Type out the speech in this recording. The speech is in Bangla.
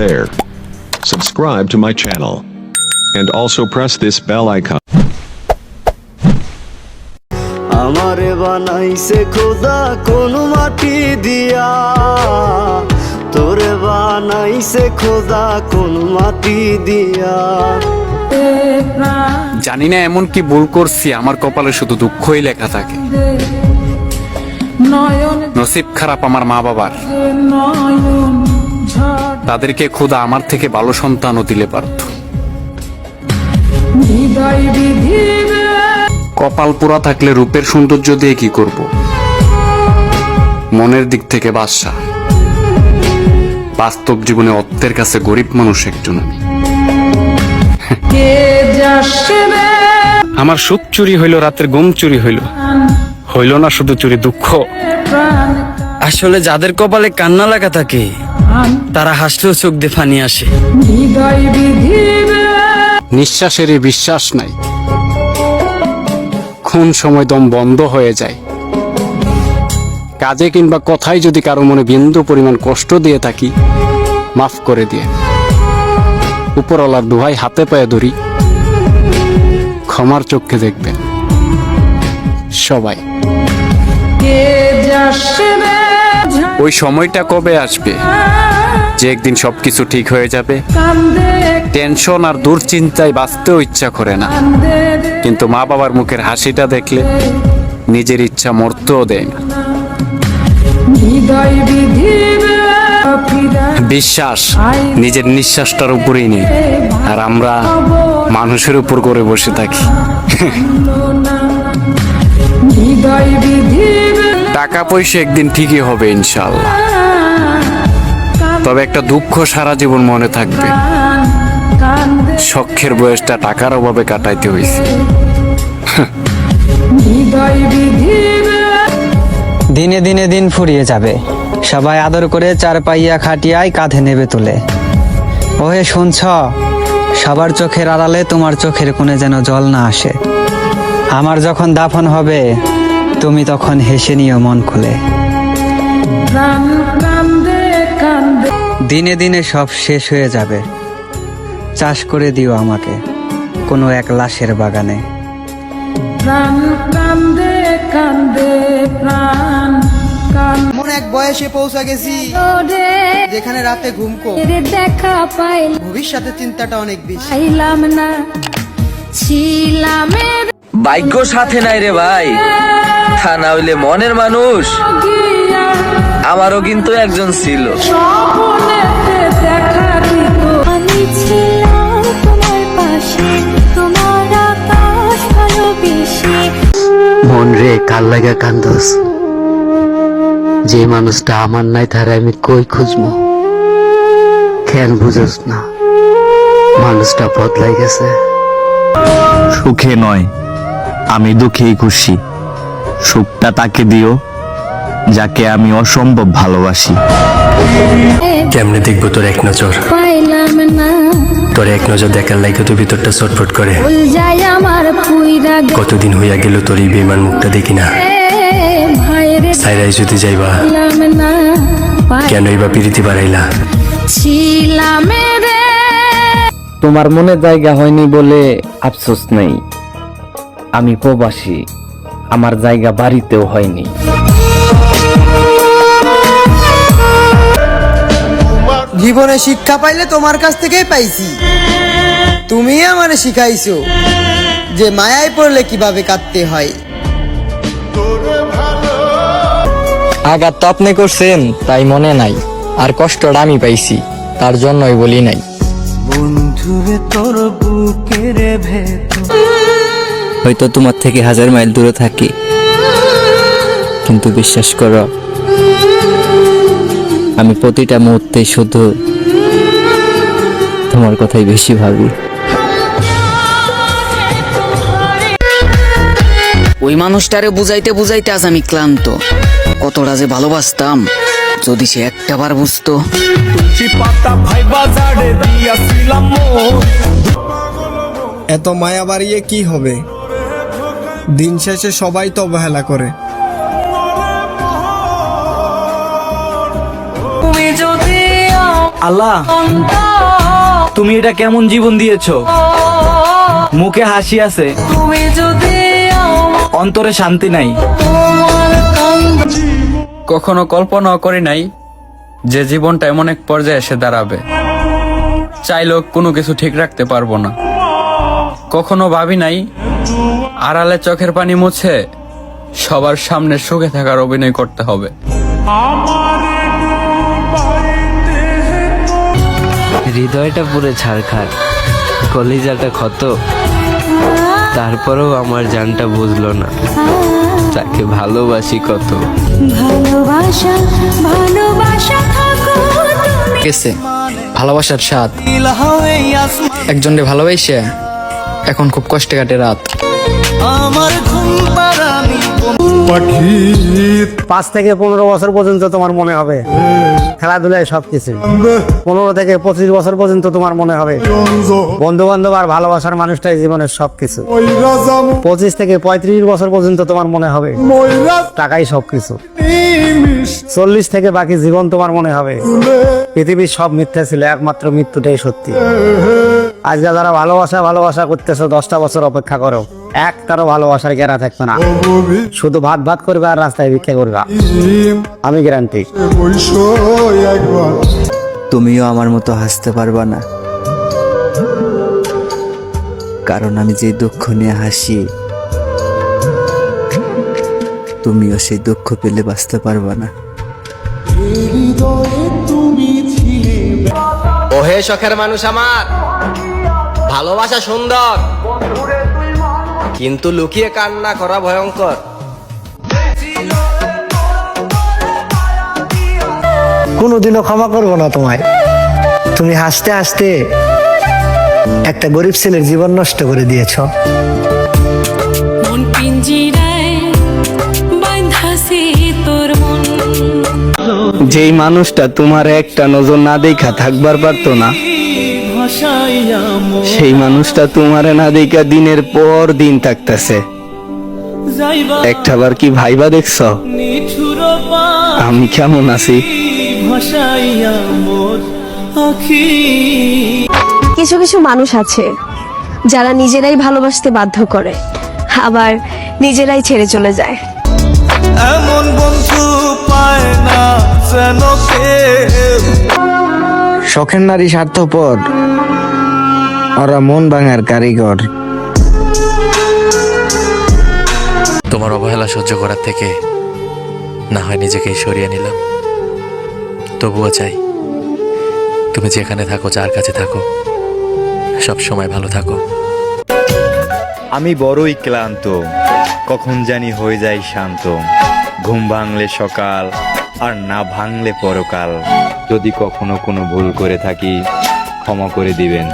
there. Subscribe to my channel. And also press this bell icon. আমারে বানাইছে খোদা কোন মাটি দিয়া, তোরে বানাইছে খোদা কোন মাটি দিয়া। জানি না এমন কি ভুল করছি, আমার কপালে শুধু দুঃখই লেখা থাকে। নসিব খারাপ আমার মা বাবার, তাদেরকে খোদা আমার থেকে ভালো সন্তানও দিলে পারত। কপাল পোড়া থাকলে রূপের সৌন্দর্য দিয়ে কি করব? মনের দিক থেকে বাদশা, বাস্তব জীবনে অর্থের কাছে গরিব মানুষ একজন আমি। আমার সুখ চুরি হইল, রাতের ঘুম চুরি হইল, হইল না শুধু চুরি দুঃখ। আসলে যাদের কপালে কান্না লাগা থাকে তারা হাসলেও চোখ দিয়ে পানি আসে। নিঃশ্বাসের বিশ্বাস নাই, কোন সময় দম বন্ধ হয়ে যায়। কাজে কিংবা কথায় যদি কারো মনে বিন্দু পরিমাণ কষ্ট দিয়ে থাকি, মাফ করে দিয়ে উপরওয়ালার দোহাই হাতে পায়ে ধরি, ক্ষমার চোখে দেখবেন সবাই। ওই সময়টা কবে আসবে যে একদিন সবকিছু ঠিক হয়ে যাবে? টেনশন আর দুশ্চিন্তায় বাঁচতেও ইচ্ছা করে না, কিন্তু মা বাবার মুখের হাসিটা দেখলে নিজের ইচ্ছা মরতেও দেয় না। বিশ্বাস নিজের নিঃশ্বাসটার উপরেই নেই, আর আমরা মানুষের উপর করে বসে থাকি। টাকা পয়সা একদিন ঠিকই হবে ইনশাআল্লাহ, তবে একটা দুঃখ সারা জীবন মনে থাকবে। শখের বয়সটা টাকার অভাবে কাটাইতে হয়েছে। দিনে দিনে দিন ফুরিয়ে যাবে, সবাই আদর করে চার পাইয়া খাটিয়ায় কাঁধে নেবে তুলে। ওহে শুনছ, সবার চোখের আড়ালে তোমার চোখের কোণে যেন জল না আসে। আমার যখন দাফন হবে তুমি তখন হেসে নিও মন খুলে। দিনে দিনে সব শেষ হয়ে যাবে, চাষ করে দিও আমাকে কোনো এক লাশের বাগানে। এমন এক বয়সে পৌঁছা গেছি যেখানে রাতে ঘুমকো দেখা পাইল, ভবিষ্যতের চিন্তাটা অনেক বেশি। ভাগ্য সাথে নাই রে ভাই, তা না হইলে মনের মানুষ আমারও কিন্তু একজন ছিল। আমি ছিলাম তোমার পাশে, তোমার আকাশ ভালোবেসে। মন রে কাল লাগা কান্দস, যে মানুষটা আমার নাই তার আমি কই খুঁজবো? খেয়াল বুঝস না মানুষটা বদলাই গেছে। সুখে নয় আমি দুঃখেই খুশি, সুখটা তাকে দিও যাকে আমি অসম্ভব ভালোবাসি। কেমনে দেখবো তোর এক নজর, পাইলাম না তোর এক নজর দেখার লাগে তো ভিতরটা ছটফট করে। ভুল যায় আমার পুইরা কতদিন হইয়া গেল তোর এই বেমান মুখটা দেখি না। ভাইরে সাইরাই যদি যাইবা না কেনই বা পিরিতি বাড়াইলা? ছিলাম রে। তোমার মনে জায়গা হয়নি বলে আফসোস নেই, আমি প্রবাসী, আমার জায়গা বাড়িতেও হয়নি। জীবনে শিক্ষা পাইলে তোমার কাছ থেকেই পাইছি, তুমি আমারে শিখাইছো যে মায়ায় পড়লে কিভাবে কাঁদতে হয়। আঘাত তো আপনি করছেন তাই মনে নাই, আর কষ্টটা আমি পাইছি তার জন্যই বলি নাই। বন্ধুরে তোর বুকের ভেতর, হয়তো তোমার থেকে 1000 মাইল দূরে থাকি, কিন্তু বিশ্বাস করো আমি প্রতিটা মুহূর্তে শুধু তোমার কথাই বেশি ভাবি। ওই মানুষটারে বুঝাইতে বুঝাইতে আজ আমি ক্লান্ত। কতটা যে ভালোবাসতাম, যদি সে একটাবার বুঝতো। এত মায়া বাড়িয়ে কি হবে, দিন শেষে সবাই তো অবহেলা করে। আল্লাহ, তুমি এটা কেমন জীবন দিয়েছো? মুখে হাসি আছে, অন্তরে শান্তি নাই। কখনো কল্পনাও করি নাই যে জীবনটা এমন এক পর্যায়ে এসে দাঁড়াবে, চাইলেও কোনো কিছু ঠিক রাখতে পারবো না। কখনো ভাবি নাই আড়ালে চোখের পানি মুছে সবার সামনে সুখে থাকার অভিনয় করতে হবে। হৃদয়টা পুরো ছারখার, কলিজাটা ক্ষত, তারপরেও আমার জানটা বুঝলো না তাকে ভালোবাসি কত। ভালোবাসা ভালোবাসা থাকো তুমি। গেছে ভালোবাসার স্বাদ, একজনকে ভালোবাসে এখন খুব কষ্টে কাটে রাত। আমার ঘুম পাড়ানি 5 থেকে 15 বছর পর্যন্ত তোমার মনে হবে খেলাধুলায় সবকিছু। 15 থেকে 25 বছর পর্যন্ত তোমার মনে হবে বন্ধু বান্ধব আর ভালোবাসার মানুষটাই জীবনের সবকিছু। 25 থেকে 35 বছর পর্যন্ত তোমার মনে হবে টাকাই সবকিছু। 40 থেকে বাকি জীবন তোমার মনে হবে পৃথিবীর সব মিথ্যা ছিল, একমাত্র মৃত্যুটাই সত্যি। আজ যারা ভালোবাসা করতেছো 10টা বছর অপেক্ষা করো, একটারও ভালোবাসার গেরা থাকবে না, শুধু ভাত ভাত করবে আর রাস্তায় ভিক্ষা করবে। আমি গ্যারান্টি। তুমিও আমার মতো হাসতে পারবা না, কারণ আমি যে দুঃখ নিয়ে হাসি তুমিও সেই দুঃখ পেলে বাঁচতে পারবা না। ওহে শখের মানুষ আমার, ভালোবাসা সুন্দর কিন্তু লুকিয়ে কান্না করা ভয়ঙ্কর। কোনোদিনও ক্ষমা করবো না তোমায়। তুমি হাসতে হাসতে একটা গরিব ছেলের জীবন নষ্ট করে দিয়েছো। মন পিঞ্জিরায় বাঁধাছে তোর মন। যেই মানুষটা তোমার একটা নজর না দেখা থাকবার পারতো না, সেই মানুষটা তোমারে না দেখা দিনের পর দিন থাকতেছে। একটাবার কি ভাইবা দেখছ আমি কেমন আছি? কিছু কিছু মানুষ আছে যারা নিজেরাই ভালোবাসতে বাধ্য করে, আবার নিজেরাই ছেড়ে চলে যায়। এমন বন্ধু পায় না যেন শখের নারী স্বার্থপর, ওরা মন ভাঙার কারিগর। তোমার অবহেলা সহ্য করার থেকে না হয় নিজেকেই সরিয়ে নিলাম। তবুও চাই তুমি যেখানে থাকো, যার কাছে থাকো, সব সময় ভালো থাকো। আমি বড়ই ক্লান্ত, কখন জানি হয়ে যাই শান্ত। ঘুম ভাঙলে সকাল আর না ভাঙলে পরকাল। যদি কখনো কোনো ভুল করে থাকি ক্ষমা করে দিবেন।